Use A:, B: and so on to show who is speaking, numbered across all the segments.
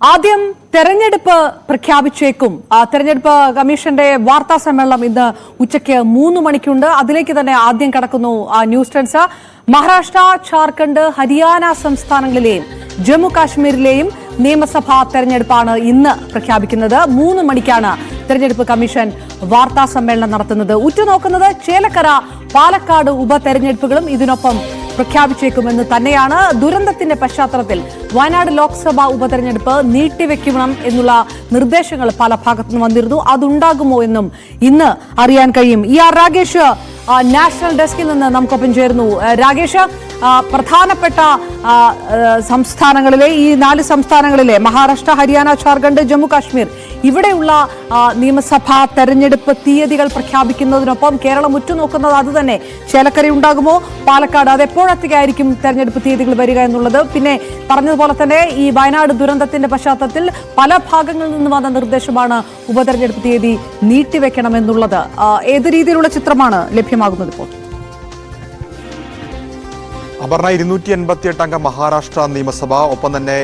A: ആദ്യം തെരഞ്ഞെടുപ്പ് പ്രഖ്യാപിച്ചേക്കും. തെരഞ്ഞെടുപ്പ് കമ്മീഷന്റെ വാർത്താ സമ്മേളനം ഇന്ന് ഉച്ചയ്ക്ക് 3 മണിക്കുണ്ട്. അതിലേക്ക് തന്നെ ആദ്യം കടക്കുന്നു ന്യൂസ് ട്രെൻഡ്സ്. മഹാരാഷ്ട്ര, ഝാർഖണ്ഡ്, ഹരിയാന സംസ്ഥാനങ്ങളിലെയും ജമ്മു കാശ്മീരിലെയും നിയമസഭാ തെരഞ്ഞെടുപ്പാണ് ഇന്ന് പ്രഖ്യാപിക്കുന്നത്. 3 മണിക്കാണ് തെരഞ്ഞെടുപ്പ് കമ്മീഷൻ വാർത്താ സമ്മേളനം നടത്തുന്നത്. ഉറ്റുനോക്കുന്നത് ചേലക്കര, പാലക്കാട് ഉപതെരഞ്ഞെടുപ്പുകളും ഇതിനൊപ്പം പ്രഖ്യാപിച്ചേക്കുമെന്ന് തന്നെയാണ്. ദുരന്തത്തിന്റെ പശ്ചാത്തലത്തിൽ വയനാട് ലോക്സഭാ ഉപതെരഞ്ഞെടുപ്പ് നീട്ടിവെക്കണം എന്നുള്ള നിർദ്ദേശങ്ങൾ പല ഭാഗത്തുനിന്ന് വന്നിരുന്നു. അതുണ്ടാകുമോ എന്നും ഇന്ന് അറിയാൻ കഴിയും. രാഗേഷ് നാഷണൽ ഡെസ്കിൽ നിന്ന് നമുക്കൊപ്പം ചേരുന്നു. രാഗേഷ്, പ്രധാനപ്പെട്ട സംസ്ഥാനങ്ങളിലെ ഈ 4 സംസ്ഥാനങ്ങളിലെ മഹാരാഷ്ട്ര, ഹരിയാന, ഝാർഖണ്ഡ്, ജമ്മു കാശ്മീർ ഇവിടെയുള്ള നിയമസഭാ തെരഞ്ഞെടുപ്പ് തീയതികൾ പ്രഖ്യാപിക്കുന്നതിനൊപ്പം കേരളം ഉറ്റുനോക്കുന്നത് അത് തന്നെ. ചേലക്കരയുണ്ടാകുമോ, പാലക്കാട്, അത് എപ്പോഴത്തേക്കായിരിക്കും തെരഞ്ഞെടുപ്പ് തീയതികൾ വരിക എന്നുള്ളത്. പിന്നെ പറഞ്ഞതുപോലെ തന്നെ ഈ വയനാട് ദുരന്തത്തിന്റെ പശ്ചാത്തലത്തിൽ പല ഭാഗങ്ങളിൽ നിന്ന് വന്ന നിർദ്ദേശമാണ് ഉപതെരഞ്ഞെടുപ്പ് തീയതി നീട്ടിവെക്കണമെന്നുള്ളത്. ഏത് രീതിയിലുള്ള ചിത്രമാണ് ലഭ്യമാകുന്നത് ഇപ്പോൾ?
B: അപർണ, 288 അംഗ മഹാരാഷ്ട്ര നിയമസഭ, ഒപ്പം തന്നെ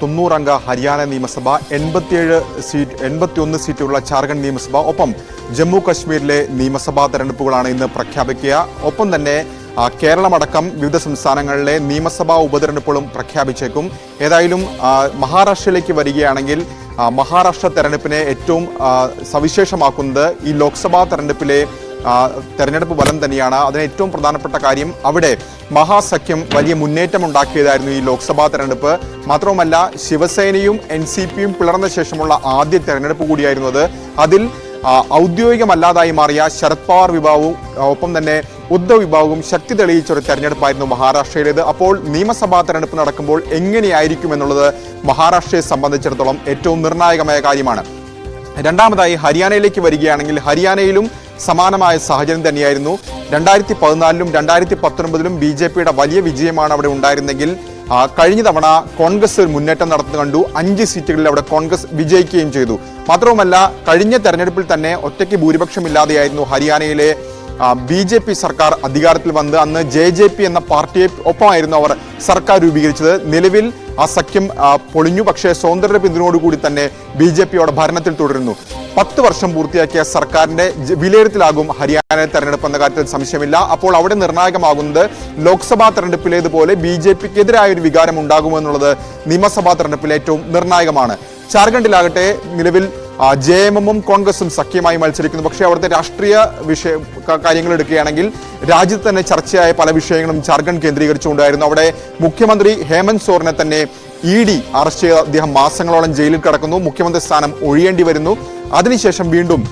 B: 90 അംഗ ഹരിയാന നിയമസഭ, 81 സീറ്റുള്ള ഝാർഖണ്ഡ് നിയമസഭ, ഒപ്പം ജമ്മു കശ്മീരിലെ നിയമസഭാ തെരഞ്ഞെടുപ്പുകളാണ് ഇന്ന് പ്രഖ്യാപിക്കുക. ഒപ്പം തന്നെ കേരളമടക്കം വിവിധ സംസ്ഥാനങ്ങളിലെ നിയമസഭാ ഉപതെരഞ്ഞെടുപ്പുകളും പ്രഖ്യാപിച്ചേക്കും. ഏതായാലും മഹാരാഷ്ട്രയിലേക്ക് വരികയാണെങ്കിൽ മഹാരാഷ്ട്ര തെരഞ്ഞെടുപ്പിനെ ഏറ്റവും സവിശേഷമാക്കുന്നത് ഈ ലോക്സഭാ തെരഞ്ഞെടുപ്പിലെ തെരഞ്ഞെടുപ്പ് ഫലം തന്നെയാണ്. അതിന് ഏറ്റവും പ്രധാനപ്പെട്ട കാര്യം, അവിടെ മഹാസഖ്യം വലിയ മുന്നേറ്റമുണ്ടാക്കിയതായിരുന്നു ഈ ലോക്സഭാ തെരഞ്ഞെടുപ്പ്. മാത്രവുമല്ല, ശിവസേനയും NCPയും പിളർന്ന ശേഷമുള്ള ആദ്യ തെരഞ്ഞെടുപ്പ് കൂടിയായിരുന്നു അത്. അതിൽ ഔദ്യോഗികമല്ലാതായി മാറിയ ശരത് പവാർ വിഭാഗവും ഒപ്പം തന്നെ ഉദ്ധവ് വിഭാഗവും ശക്തി തെളിയിച്ച ഒരു തെരഞ്ഞെടുപ്പായിരുന്നു മഹാരാഷ്ട്രയിലേത്. അപ്പോൾ നിയമസഭാ തെരഞ്ഞെടുപ്പ് നടക്കുമ്പോൾ എങ്ങനെയായിരിക്കും എന്നുള്ളത് മഹാരാഷ്ട്രയെ സംബന്ധിച്ചിടത്തോളം ഏറ്റവും നിർണായകമായ കാര്യമാണ്. രണ്ടാമതായി ഹരിയാനയിലേക്ക് വരികയാണെങ്കിൽ ഹരിയാനയിലും സമാനമായ സാഹചര്യം തന്നെയായിരുന്നു. 2014-ലും 2019-ലും BJPയുടെ വലിയ വിജയമാണ് അവിടെ ഉണ്ടായിരുന്നെങ്കിൽ കഴിഞ്ഞ തവണ കോൺഗ്രസ് മുന്നേറ്റം നടത്തുന്നു കണ്ടു. 5 സീറ്റുകളിൽ അവിടെ കോൺഗ്രസ് വിജയിക്കുകയും ചെയ്തു. മാത്രവുമല്ല, കഴിഞ്ഞ തെരഞ്ഞെടുപ്പിൽ തന്നെ ഒറ്റയ്ക്ക് ഭൂരിപക്ഷമില്ലാതെയായിരുന്നു ഹരിയാനയിലെ BJP സർക്കാർ അധികാരത്തിൽ വന്ന്. അന്ന് JJP എന്ന പാർട്ടിയെ ഒപ്പമായിരുന്നു അവർ സർക്കാർ രൂപീകരിച്ചത്. നിലവിൽ ആ സഖ്യം പൊളിഞ്ഞു. പക്ഷേ സ്വതന്ത്ര പിന്തുണയോടുകൂടി തന്നെ BJP യുടെ ഭരണത്തിൽ തുടരുന്നു. 10 വർഷം പൂർത്തിയാക്കിയ സർക്കാരിന്റെ വിലയിരുത്തലാകും ഹരിയാന തെരഞ്ഞെടുപ്പ് എന്ന കാര്യത്തിൽ സംശയമില്ല. അപ്പോൾ അവിടെ നിർണായകമാകുന്നത് ലോക്സഭാ തെരഞ്ഞെടുപ്പിലേതുപോലെ BJPക്കെതിരായ ഒരു വികാരം ഉണ്ടാകുമെന്നുള്ളത് നിയമസഭാ തെരഞ്ഞെടുപ്പിൽ ഏറ്റവും നിർണായകമാണ്. ഝാർഖണ്ഡിലാകട്ടെ നിലവിൽ JMMും കോൺഗ്രസും സഖ്യമായി മത്സരിക്കുന്നു. പക്ഷേ അവിടുത്തെ രാഷ്ട്രീയ കാര്യങ്ങൾ എടുക്കുകയാണെങ്കിൽ രാജ്യത്ത് തന്നെ ചർച്ചയായ പല വിഷയങ്ങളും ഝാർഖണ്ഡ് കേന്ദ്രീകരിച്ചുകൊണ്ടായിരുന്നു. അവിടെ മുഖ്യമന്ത്രി ഹേമന്ത് സോറനെ തന്നെ ED അറസ്റ്റ് ചെയ്ത അദ്ദേഹം മാസങ്ങളോളം ജയിലിൽ കിടക്കുന്നു. മുഖ്യമന്ത്രി സ്ഥാനം ഒഴിയേണ്ടി വരുന്നു. അതിനുശേഷം വീണ്ടും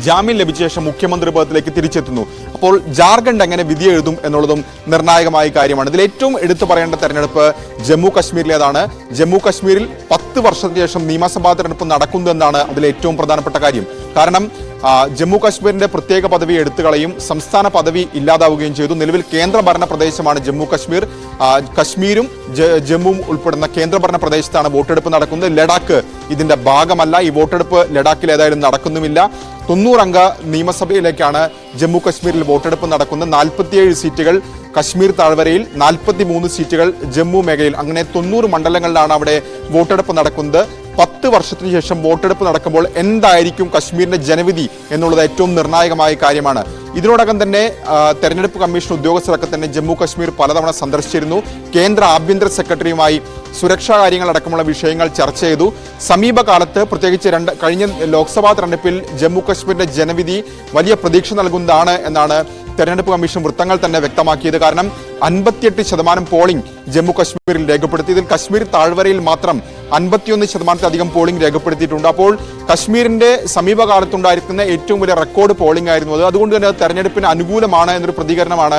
B: ജാമ്യം ലഭിച്ച ശേഷം മുഖ്യമന്ത്രി പദത്തിലേക്ക് തിരിച്ചെത്തുന്നു. അപ്പോൾ ഝാർഖണ്ഡ് എങ്ങനെ വിധി എഴുതും എന്നുള്ളതും നിർണായകമായ കാര്യമാണ്. ഇതിൽ ഏറ്റവും എടുത്തു പറയേണ്ട തെരഞ്ഞെടുപ്പ് ജമ്മു കശ്മീരിലേതാണ്. ജമ്മു കശ്മീരിൽ 10 വർഷത്തിന് ശേഷം നിയമസഭാ തെരഞ്ഞെടുപ്പ് നടക്കുന്നു എന്നാണ് അതിലെ ഏറ്റവും പ്രധാനപ്പെട്ട കാര്യം. കാരണം ജമ്മു കാശ്മീരിന്റെ പ്രത്യേക പദവി എടുത്തുകളയും സംസ്ഥാന പദവി ഇല്ലാതാവുകയും ചെയ്തു. നിലവിൽ കേന്ദ്രഭരണ പ്രദേശമാണ് ജമ്മു കാശ്മീർ. കശ്മീരും ജമ്മുവും ഉൾപ്പെടുന്ന കേന്ദ്രഭരണ പ്രദേശത്താണ് വോട്ടെടുപ്പ് നടക്കുന്നത്. ലഡാക്ക് ഇതിന്റെ ഭാഗമല്ല. ഈ വോട്ടെടുപ്പ് ലഡാക്കിൽ ഏതായാലും നടക്കുന്നുമില്ല. 90 അംഗ നിയമസഭയിലേക്കാണ് ജമ്മു കശ്മീരിൽ വോട്ടെടുപ്പ് നടക്കുന്നത്. 47 സീറ്റുകൾ കശ്മീർ താഴ്വരയിൽ, 43 സീറ്റുകൾ ജമ്മു മേഖലയിൽ. അങ്ങനെ 90 മണ്ഡലങ്ങളിലാണ് അവിടെ വോട്ടെടുപ്പ് നടക്കുന്നത്. 10 വർഷത്തിന് ശേഷം വോട്ടെടുപ്പ് നടക്കുമ്പോൾ എന്തായിരിക്കും കശ്മീരിന്റെ ജനവിധി എന്നുള്ളത് ഏറ്റവും നിർണായകമായ കാര്യമാണ്. ഇതിനോടകം തന്നെ തെരഞ്ഞെടുപ്പ് കമ്മീഷൻ ഉദ്യോഗസ്ഥരൊക്കെ തന്നെ ജമ്മു കശ്മീർ പലതവണ സന്ദർശിച്ചിരുന്നു. കേന്ദ്ര ആഭ്യന്തര സെക്രട്ടറിയുമായി സുരക്ഷാ കാര്യങ്ങളടക്കമുള്ള വിഷയങ്ങൾ ചർച്ച ചെയ്തു. സമീപകാലത്ത് പ്രത്യേകിച്ച് കഴിഞ്ഞ ലോക്സഭാ തെരഞ്ഞെടുപ്പിൽ ജമ്മു കശ്മീരിന്റെ ജനവിധി വലിയ പ്രതീക്ഷ നൽകുന്നതാണ് എന്നാണ് തെരഞ്ഞെടുപ്പ് കമ്മീഷൻ വൃത്തങ്ങൾ തന്നെ വ്യക്തമാക്കിയത്. കാരണം 58% പോളിംഗ് ജമ്മു കശ്മീരിൽ രേഖപ്പെടുത്തി. ഇതിൽ കശ്മീർ താഴ്വരയിൽ മാത്രം 51%-ലധികം പോളിംഗ് രേഖപ്പെടുത്തിയിട്ടുണ്ട്. അപ്പോൾ കശ്മീരിന്റെ സമീപകാലത്തുണ്ടായിരിക്കുന്ന ഏറ്റവും വലിയ റെക്കോർഡ് പോളിംഗ് ആയിരുന്നു അത്. അതുകൊണ്ട് തന്നെ തെരഞ്ഞെടുപ്പിന് അനുകൂലമാണ് എന്നൊരു പ്രതികരണമാണ്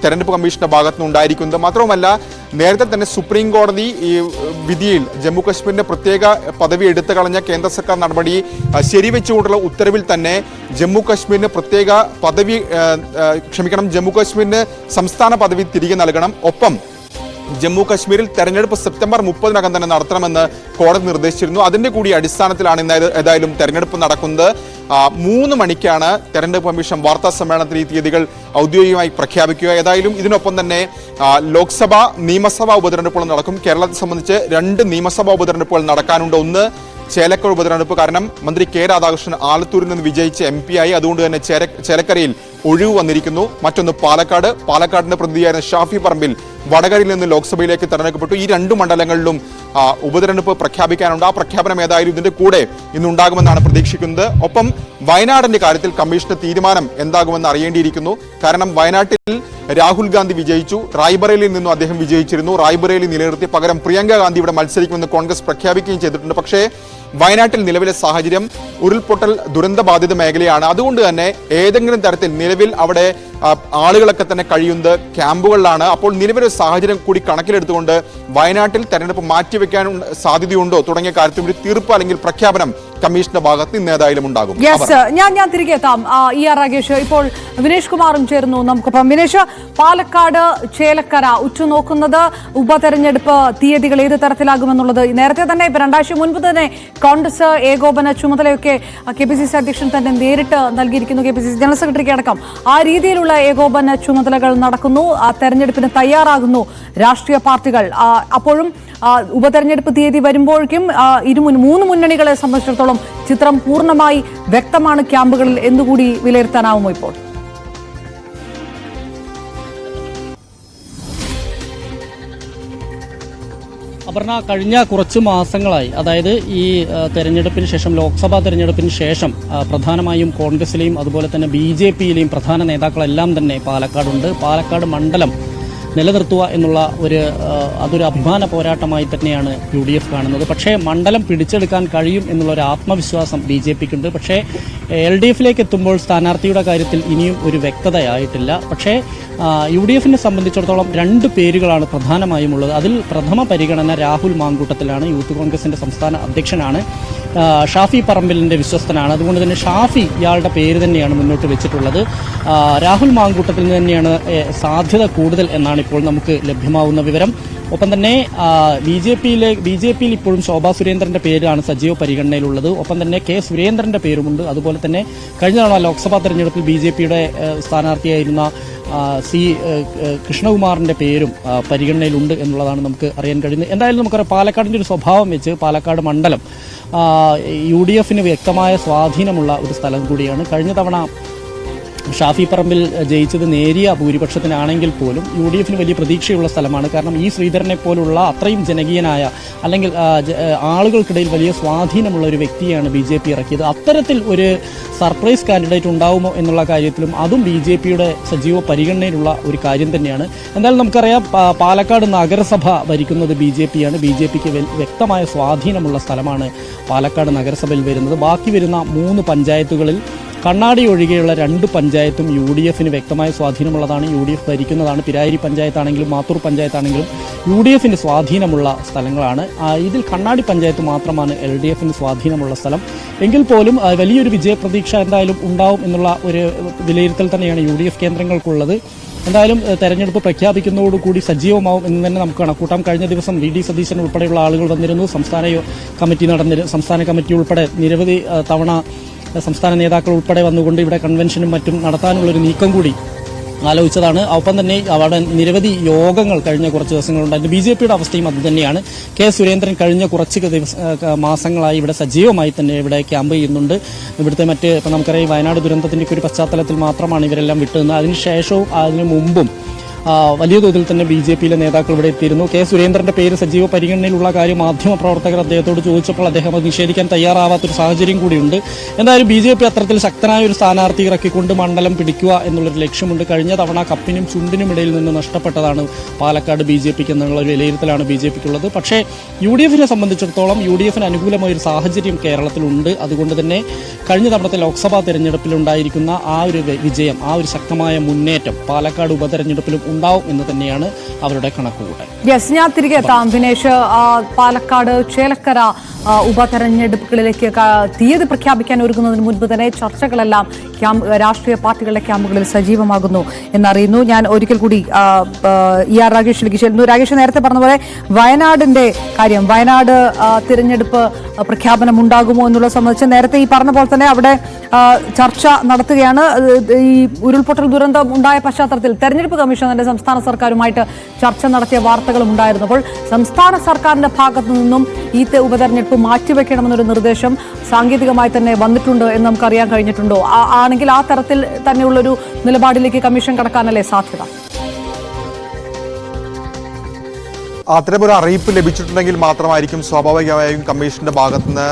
B: തെരഞ്ഞെടുപ്പ് കമ്മീഷന്റെ ഭാഗത്തുനിന്ന് ഉണ്ടായിരിക്കുന്നത്. മാത്രവുമല്ല, നേരത്തെ തന്നെ സുപ്രീം കോടതി ഈ വിധിയിൽ ജമ്മു കശ്മീരിന്റെ പ്രത്യേക പദവി എടുത്തു കളഞ്ഞ കേന്ദ്ര സർക്കാർ നടപടി ശരിവെച്ചുകൊണ്ടുള്ള ഉത്തരവിൽ തന്നെ ജമ്മു കശ്മീരിന് പ്രത്യേക പദവി ജമ്മു കശ്മീരിന് സംസ്ഥാന പദവി തിരികെ നൽകണം. ഒപ്പം ജമ്മു കശ്മീരിൽ തെരഞ്ഞെടുപ്പ് സെപ്റ്റംബർ 30-നകം തന്നെ നടത്തണമെന്ന് കോടതി നിർദ്ദേശിച്ചിരുന്നു. അതിന്റെ കൂടി അടിസ്ഥാനത്തിലാണ് ഇന്ന് ഏതായാലും തെരഞ്ഞെടുപ്പ് നടക്കുന്നത്. 3 മണിക്കാണ് തെരഞ്ഞെടുപ്പ് കമ്മീഷൻ വാർത്താ സമ്മേളനത്തിൽ ഈ തീയതികൾ ഔദ്യോഗികമായി പ്രഖ്യാപിക്കുക. ഏതായാലും ഇതിനൊപ്പം തന്നെ ലോക്സഭ നിയമസഭാ ഉപതെരഞ്ഞെടുപ്പുകൾ നടക്കും. കേരളത്തെ സംബന്ധിച്ച് 2 നിയമസഭാ ഉപതെരഞ്ഞെടുപ്പുകൾ നടക്കാനുണ്ട്. ഒന്ന് ചേലക്കര ഉപതെരഞ്ഞെടുപ്പ്, കാരണം മന്ത്രി കെ രാധാകൃഷ്ണൻ ആലത്തൂരിൽ നിന്ന് വിജയിച്ച് MP ആയി, അതുകൊണ്ട് തന്നെ ചേലക്കരയിൽ ഒഴിവ് വന്നിരിക്കുന്നു. മറ്റൊന്ന് പാലക്കാടിന്റെ പ്രതിനിധിയായിരുന്ന ഷാഫി പറമ്പിൽ വടകരയിൽ നിന്ന് ലോക്സഭയിലേക്ക് തെരഞ്ഞെടുക്കപ്പെട്ടു. ഈ 2 മണ്ഡലങ്ങളിലും ഉപതെരഞ്ഞെടുപ്പ് പ്രഖ്യാപിക്കാനുണ്ട്. ആ പ്രഖ്യാപനം ഏതായാലും ഇതിന്റെ കൂടെ ഇന്നുണ്ടാകുമെന്നാണ് പ്രതീക്ഷിക്കുന്നത്. ഒപ്പം വയനാടിന്റെ കാര്യത്തിൽ കമ്മീഷന്റെ തീരുമാനം എന്താകുമെന്ന് അറിയേണ്ടിയിരിക്കുന്നു. കാരണം വയനാട്ടിൽ രാഹുൽ ഗാന്ധി വിജയിച്ചു, റായ്ബറേലിയിൽ നിന്നും അദ്ദേഹം വിജയിച്ചിരുന്നു. റായ്ബറേലി നിലനിർത്തി പകരം പ്രിയങ്ക ഗാന്ധി ഇവിടെ മത്സരിക്കുമെന്ന് കോൺഗ്രസ് പ്രഖ്യാപിക്കുകയും ചെയ്തിട്ടുണ്ട്. പക്ഷേ വയനാട്ടിൽ നിലവിലെ സാഹചര്യം ഉരുൾപൊട്ടൽ ദുരന്തബാധിത മേഖലയാണ്. അതുകൊണ്ട് തന്നെ ഏതെങ്കിലും തരത്തിൽ നിലവിൽ അവിടെ ആളുകളൊക്കെ തന്നെ കഴിയുന്നത് ക്യാമ്പുകളിലാണ്. അപ്പോൾ നിലവിലെ സാഹചര്യം കൂടി കണക്കിലെടുത്തുകൊണ്ട് വയനാട്ടിൽ തെരഞ്ഞെടുപ്പ് മാറ്റിവെക്കാൻ സാധ്യതയുണ്ടോ തുടങ്ങിയ കാര്യത്തിൽ ഒരു തീർപ്പ് അല്ലെങ്കിൽ പ്രഖ്യാപനം കമ്മീഷന്റെ ഭാഗത്ത് ഇന്ന് ഏതായാലും ഉണ്ടാകും.
A: ഞാൻ തിരികെ എത്താം. രാകേഷ്, ഇപ്പോൾ വിനേഷ് കുമാറും ചേർന്നു നമുക്കൊപ്പം. വിനേഷ്, പാലക്കാട് ചേലക്കര ഉറ്റുനോക്കുന്നത് ഉപതെരഞ്ഞെടുപ്പ് തീയതികൾ ഏത് തരത്തിലാകുമെന്നുള്ളത് നേരത്തെ തന്നെ 2 ആഴ്ച മുൻപ് തന്നെ കോൺഗ്രസ് ഏകോപന ചുമതലയൊക്കെ KPCC അധ്യക്ഷൻ തന്നെ നേരിട്ട് നൽകിയിരിക്കുന്നു, KPCC ജനറൽ സെക്രട്ടറിക്ക് അടക്കം. ആ രീതിയിലുള്ള ഏകോപന ചുമതലകൾ നടക്കുന്നു, തെരഞ്ഞെടുപ്പിന് തയ്യാറാകുന്നു രാഷ്ട്രീയ പാർട്ടികൾ. അപ്പോഴും ഉപതെരഞ്ഞെടുപ്പ് തീയതി വരുമ്പോഴേക്കും 3 മുന്നണികളെ സംബന്ധിച്ചിടത്തോളം ചിത്രം പൂർണ്ണമായി വ്യക്തമാണ് ക്യാമ്പുകളിൽ എന്നുകൂടി വിലയിരുത്താനാവുമോ ഇപ്പോൾ?
C: അപർണ, കഴിഞ്ഞ കുറച്ച് മാസങ്ങളായി, അതായത് ഈ തെരഞ്ഞെടുപ്പിന് ശേഷം, ലോക്സഭാ തെരഞ്ഞെടുപ്പിന് ശേഷം പ്രധാനമായും കോൺഗ്രസിലെയും അതുപോലെ തന്നെ BJPയിലെയും പ്രധാന നേതാക്കളെല്ലാം തന്നെ പാലക്കാടുണ്ട്. പാലക്കാട് മണ്ഡലം നിലനിർത്തുക എന്നുള്ള അതൊരു അഭിമാന പോരാട്ടമായി തന്നെയാണ് UDF കാണുന്നത്. പക്ഷേ മണ്ഡലം പിടിച്ചെടുക്കാൻ കഴിയും എന്നുള്ളൊരു ആത്മവിശ്വാസം BJPക്കുണ്ട്. പക്ഷേ LDFിലേക്ക് എത്തുമ്പോൾ സ്ഥാനാർത്ഥിയുടെ കാര്യത്തിൽ ഇനിയും ഒരു വ്യക്തതയായിട്ടില്ല. പക്ഷേ UDFിനെ സംബന്ധിച്ചിടത്തോളം 2 പേരുകളാണ് പ്രധാനമായും ഉള്ളത്. അതിൽ പ്രഥമ പരിഗണന രാഹുൽ മാങ്കൂട്ടത്തിലാണ്. യൂത്ത് കോൺഗ്രസിന്റെ സംസ്ഥാന അധ്യക്ഷനാണ്. ഷാഫി പറമ്പിലിന്റെ വിശ്വസ്തനാണ്. അതുകൊണ്ട് തന്നെ ഷാഫി ഇയാളുടെ പേര് തന്നെയാണ് മുന്നോട്ട് വെച്ചിട്ടുള്ളത്. രാഹുൽ മാങ്കൂട്ടത്തിൽ നിന്ന് തന്നെയാണ് സാധ്യത കൂടുതൽ എന്നാണ് ഇപ്പോൾ നമുക്ക് ലഭ്യമാവുന്ന വിവരം. ഒപ്പം തന്നെ BJPയിൽ ഇപ്പോഴും ശോഭാ സുരേന്ദ്രന്റെ പേരാണ് സജീവ പരിഗണനയിലുള്ളത്. ഒപ്പം തന്നെ K സുരേന്ദ്രന്റെ പേരുമുണ്ട്. അതുപോലെ തന്നെ കഴിഞ്ഞ തവണ ലോക്സഭാ തെരഞ്ഞെടുപ്പിൽ BJPയുടെ സ്ഥാനാർത്ഥിയായിരുന്ന കൃഷ്ണകുമാറിന്റെ പേരും പരിഗണനയിലുണ്ട് എന്നുള്ളതാണ് നമുക്ക് അറിയാൻ കഴിയുന്നത്. എന്തായാലും നമുക്കറിയാം, പാലക്കാടിന്റെ ഒരു സ്വഭാവം വെച്ച് പാലക്കാട് മണ്ഡലം UDFിന് വ്യക്തമായ സ്വാധീനമുള്ള ഒരു സ്ഥലം കൂടിയാണ്. കഴിഞ്ഞ തവണ ഷാഫി പറമ്പിൽ ജയിച്ചത് നേരിയ ഭൂരിപക്ഷത്തിനാണെങ്കിൽ പോലും UDFിന് വലിയ പ്രതീക്ഷയുള്ള സ്ഥലമാണ്. കാരണം ഈ ശ്രീധരനെ പോലുള്ള അത്രയും ജനകീയനായ, അല്ലെങ്കിൽ ആളുകൾക്കിടയിൽ വലിയ സ്വാധീനമുള്ള ഒരു വ്യക്തിയാണ് BJP ഇറക്കിയത്. അത്തരത്തിൽ ഒരു സർപ്രൈസ് കാൻഡിഡേറ്റ് ഉണ്ടാവുമോ എന്നുള്ള കാര്യത്തിലും അതും BJPയുടെ സജീവ പരിഗണനയിലുള്ള ഒരു കാര്യം തന്നെയാണ്. എന്തായാലും നമുക്കറിയാം, പാലക്കാട് നഗരസഭ ഭരിക്കുന്നത് BJPയാണ്. BJPക്ക് വ്യക്തമായ സ്വാധീനമുള്ള സ്ഥലമാണ് പാലക്കാട് നഗരസഭയിൽ വരുന്നത്. ബാക്കി വരുന്ന 3 പഞ്ചായത്തുകളിൽ കണ്ണാടി ഒഴികെയുള്ള 2 പഞ്ചായത്തും UDFിന് വ്യക്തമായ സ്വാധീനമുള്ളതാണ്. UDF ഭരിക്കുന്നതാണ്. പിരായിരി പഞ്ചായത്താണെങ്കിലും മാത്തൂർ പഞ്ചായത്താണെങ്കിലും UDFിന് സ്വാധീനമുള്ള സ്ഥലങ്ങളാണ്. ഇതിൽ കണ്ണാടി പഞ്ചായത്ത് മാത്രമാണ് LDFിന് സ്വാധീനമുള്ള സ്ഥലം. എങ്കിൽ പോലും വലിയൊരു വിജയപ്രതീക്ഷ എന്തായാലും ഉണ്ടാവും എന്നുള്ള ഒരു വിലയിരുത്തൽ തന്നെയാണ് UDF കേന്ദ്രങ്ങൾക്കുള്ളത്. എന്തായാലും തെരഞ്ഞെടുപ്പ് പ്രഖ്യാപിക്കുന്നതോടുകൂടി സജീവമാവും എന്ന് തന്നെ നമുക്ക് കണക്കൂട്ടാം. കഴിഞ്ഞ ദിവസം VD സതീശൻ ഉൾപ്പെടെയുള്ള ആളുകൾ വന്നിരുന്നു. സംസ്ഥാന കമ്മിറ്റി ഉൾപ്പെടെ നിരവധി തവണ സംസ്ഥാന നേതാക്കൾ ഉൾപ്പെടെ വന്നുകൊണ്ട് ഇവിടെ കൺവെൻഷനും മറ്റും നടത്താനുള്ളൊരു നീക്കം കൂടി ആലോചിച്ചതാണ്. ഒപ്പം തന്നെ അവിടെ നിരവധി യോഗങ്ങൾ കഴിഞ്ഞ കുറച്ച് ദിവസങ്ങളുണ്ടായിരുന്നു. BJPയുടെ അവസ്ഥയും അതുതന്നെയാണ്. K സുരേന്ദ്രൻ കഴിഞ്ഞ കുറച്ച് മാസങ്ങളായി ഇവിടെ സജീവമായി തന്നെ ഇവിടെ ക്യാമ്പ് ചെയ്യുന്നുണ്ട്. ഇവിടുത്തെ ഇപ്പം നമുക്കറിയാം, വയനാട് ദുരന്തത്തിന്റെ ഒരു പശ്ചാത്തലത്തിൽ മാത്രമാണ് ഇവരെല്ലാം വിട്ടുനിന്നത്. അതിനുശേഷവും അതിനു മുമ്പും വലിയ തോതിൽ തന്നെ BJPയിലെ നേതാക്കൾ ഇവിടെ എത്തിയിരുന്നു. K സുരേന്ദ്രന്റെ പേര് സജീവ പരിഗണനയിലുള്ള കാര്യം മാധ്യമപ്രവർത്തകർ അദ്ദേഹത്തോട് ചോദിച്ചപ്പോൾ അദ്ദേഹം അത് നിഷേധിക്കാൻ തയ്യാറാവാത്തൊരു സാഹചര്യം കൂടിയുണ്ട്. എന്തായാലും BJP അത്തരത്തിൽ ശക്തനായ ഒരു സ്ഥാനാർത്ഥി ഇറക്കിക്കൊണ്ട് മണ്ഡലം പിടിക്കുക എന്നുള്ളൊരു ലക്ഷ്യമുണ്ട്. കഴിഞ്ഞ തവണ കപ്പിനും ചുണ്ടിനും ഇടയിൽ നിന്ന് നഷ്ടപ്പെട്ടതാണ് പാലക്കാട് BJPക്ക് എന്നുള്ള ഒരു വിലയിരുത്തലാണ് BJPക്കുള്ളത്. പക്ഷേ UDFിനെ സംബന്ധിച്ചിടത്തോളം UDFിന് അനുകൂലമായ ഒരു സാഹചര്യം കേരളത്തിലുണ്ട്. അതുകൊണ്ട് തന്നെ കഴിഞ്ഞ തവണത്തെ ലോക്സഭാ തെരഞ്ഞെടുപ്പിലുണ്ടായിരിക്കുന്ന ആ ഒരു വിജയം, ആ ഒരു ശക്തമായ മുന്നേറ്റം പാലക്കാട് ഉപതെരഞ്ഞെടുപ്പിലും ഉണ്ടാവും എന്ന് തന്നെയാണ് അവരുടെ കണക്കുകൂട്ടൽ.
A: ഞാൻ തിരികെ എത്താം. വിനേഷ്, പാലക്കാട് ചേലക്കര ഉപതെരഞ്ഞെടുപ്പുകളിലേക്ക് തീയതി പ്രഖ്യാപിക്കാൻ ഒരുങ്ങുന്നതിന് മുൻപ് തന്നെ ചർച്ചകളെല്ലാം രാഷ്ട്രീയ പാർട്ടികളുടെ ക്യാമ്പുകളിൽ സജീവമാകുന്നു എന്നറിയുന്നു. ഞാൻ ഒരിക്കൽ കൂടി ER രാഗേഷിലേക്ക് ചെല്ലുന്നു. രാഗേഷ് നേരത്തെ പറഞ്ഞ പോലെ വയനാടിന്റെ കാര്യം, വയനാട് തിരഞ്ഞെടുപ്പ് പ്രഖ്യാപനം ഉണ്ടാകുമോ എന്നുള്ളത് സംബന്ധിച്ച് നേരത്തെ ഈ പറഞ്ഞ പോലെ തന്നെ അവിടെ ചർച്ച നടത്തുകയാണ്. ഈ ഉരുൾപൊട്ടൽ ദുരന്തം ഉണ്ടായ പശ്ചാത്തലത്തിൽ തെരഞ്ഞെടുപ്പ് കമ്മീഷൻ തന്നെ സംസ്ഥാന സർക്കാരുമായിട്ട് ചർച്ച നടത്തിയ വാർത്തകളും ഉണ്ടായിരുന്നു. അപ്പോൾ സംസ്ഥാന സർക്കാരിന്റെ ഭാഗത്തു നിന്നും ഈ ഉപതെരഞ്ഞെടുപ്പ് മാറ്റിവെക്കണമെന്നൊരു നിർദ്ദേശം സാങ്കേതികമായി തന്നെ വന്നിട്ടുണ്ട് എന്ന് നമുക്കറിയാൻ കഴിഞ്ഞിട്ടുണ്ടോ? ആണെങ്കിൽ ആ തരത്തിൽ തന്നെയുള്ളൊരു നിലപാടിലേക്ക് കമ്മീഷൻ കടക്കാനല്ലേ സാധ്യത?
B: അത്തരമൊരു അറിയിപ്പ് ലഭിച്ചിട്ടുണ്ടെങ്കിൽ മാത്രമായിരിക്കും സ്വാഭാവികമായും കമ്മീഷന്റെ ഭാഗത്തുനിന്ന്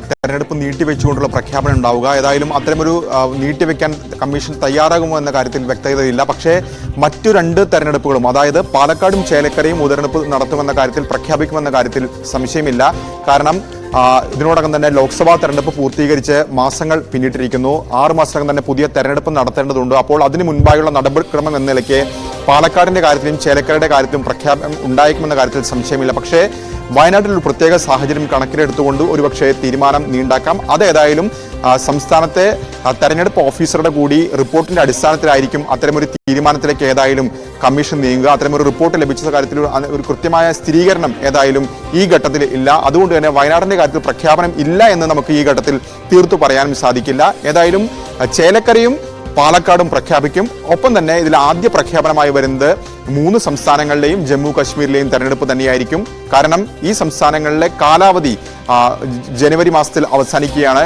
B: തെരഞ്ഞെടുപ്പ് നീട്ടിവെച്ചുകൊണ്ടുള്ള പ്രഖ്യാപനം ഉണ്ടാവുക. ഏതായാലും അത്തരമൊരു നീട്ടിവെക്കാൻ കമ്മീഷൻ തയ്യാറാകുമോ എന്ന കാര്യത്തിൽ വ്യക്തതയില്ല. പക്ഷേ മറ്റു 2 തെരഞ്ഞെടുപ്പുകളും, അതായത് പാലക്കാടും ചേലക്കരയും ഉപതെരഞ്ഞെടുപ്പ് നടത്തുമെന്ന കാര്യത്തിൽ പ്രഖ്യാപിക്കുമെന്ന കാര്യത്തിൽ സംശയമില്ല. കാരണം ഇതിനോടകം തന്നെ ലോക്സഭാ തെരഞ്ഞെടുപ്പ് പൂർത്തീകരിച്ച് മാസങ്ങൾ പിന്നിട്ടിരിക്കുന്നു. 6 മാസത്തിനകം തന്നെ പുതിയ തെരഞ്ഞെടുപ്പ് നടത്തേണ്ടതുണ്ട്. അപ്പോൾ അതിന് മുൻപായുള്ള നടപടിക്രമം എന്ന നിലയ്ക്ക് പാലക്കാടിന്റെ കാര്യത്തിലും ചേലക്കരയുടെ കാര്യത്തിലും പ്രഖ്യാപനം ഉണ്ടായേക്കുമെന്ന കാര്യത്തിൽ സംശയമില്ല. പക്ഷേ വയനാട്ടിൽ ഒരു പ്രത്യേക സാഹചര്യം കണക്കിലെടുത്തുകൊണ്ട് ഒരുപക്ഷെ തീരുമാനം നീണ്ടാക്കാം. അതേതായാലും സംസ്ഥാനത്തെ തെരഞ്ഞെടുപ്പ് ഓഫീസറുടെ കൂടി റിപ്പോർട്ടിന്റെ അടിസ്ഥാനത്തിലായിരിക്കും അത്തരമൊരു തീരുമാനത്തിലേക്ക് ഏതായാലും കമ്മീഷൻ നീങ്ങുക. അത്തരമൊരു റിപ്പോർട്ട് ലഭിച്ച കാര്യത്തിൽ ഒരു കൃത്യമായ സ്ഥിരീകരണം ഏതായാലും ഈ ഘട്ടത്തിൽ ഇല്ല. അതുകൊണ്ട് തന്നെ വയനാടിന്റെ കാര്യത്തിൽ പ്രഖ്യാപനം ഇല്ല എന്ന് നമുക്ക് ഈ ഘട്ടത്തിൽ തീർത്തു പറയാനും സാധിക്കില്ല. ഏതായാലും ചേലക്കരയും പാലക്കാടും പ്രഖ്യാപിക്കും. ഒപ്പം തന്നെ ഇതിൽ ആദ്യ പ്രഖ്യാപനമായി വരുന്നത് 3 സംസ്ഥാനങ്ങളിലെയും ജമ്മു കശ്മീരിലെയും തെരഞ്ഞെടുപ്പ് തന്നെയായിരിക്കും. കാരണം ഈ സംസ്ഥാനങ്ങളിലെ കാലാവധി ജനുവരി മാസത്തിൽ അവസാനിക്കുകയാണ്.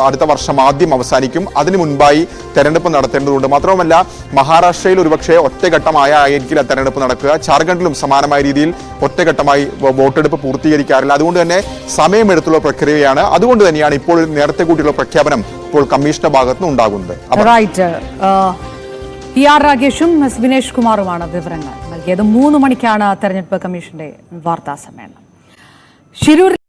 B: അടുത്ത വർഷം ആദ്യം അവസാനിക്കും. അതിനു മുൻപായി തെരഞ്ഞെടുപ്പ് നടത്തേണ്ടതുണ്ട്. മാത്രവുമല്ല മഹാരാഷ്ട്രയിൽ ഒരുപക്ഷെ ഒറ്റഘട്ടമായിരിക്കില്ല തെരഞ്ഞെടുപ്പ് നടക്കുക. ജാർഖണ്ഡിലും സമാനമായ രീതിയിൽ ഒറ്റഘട്ടമായി വോട്ടെടുപ്പ് പൂർത്തീകരിക്കാറില്ല. അതുകൊണ്ട് തന്നെ സമയമെടുത്തുള്ള പ്രക്രിയയാണ്. അതുകൊണ്ട് തന്നെയാണ് ഇപ്പോൾ നേരത്തെ കൂട്ടിയുള്ള പ്രഖ്യാപനം ഇപ്പോൾ കമ്മീഷന്റെ ഭാഗത്തുനിന്ന് ഉണ്ടാകുന്നത്.
A: ER രാഗേഷും വിനേഷ് കുമാറുമാണ് വിവരങ്ങൾ നൽകിയത്. 3 മണിക്കാണ് തെരഞ്ഞെടുപ്പ് കമ്മീഷന്റെ വാർത്താ സമ്മേളനം. ശിരൂർ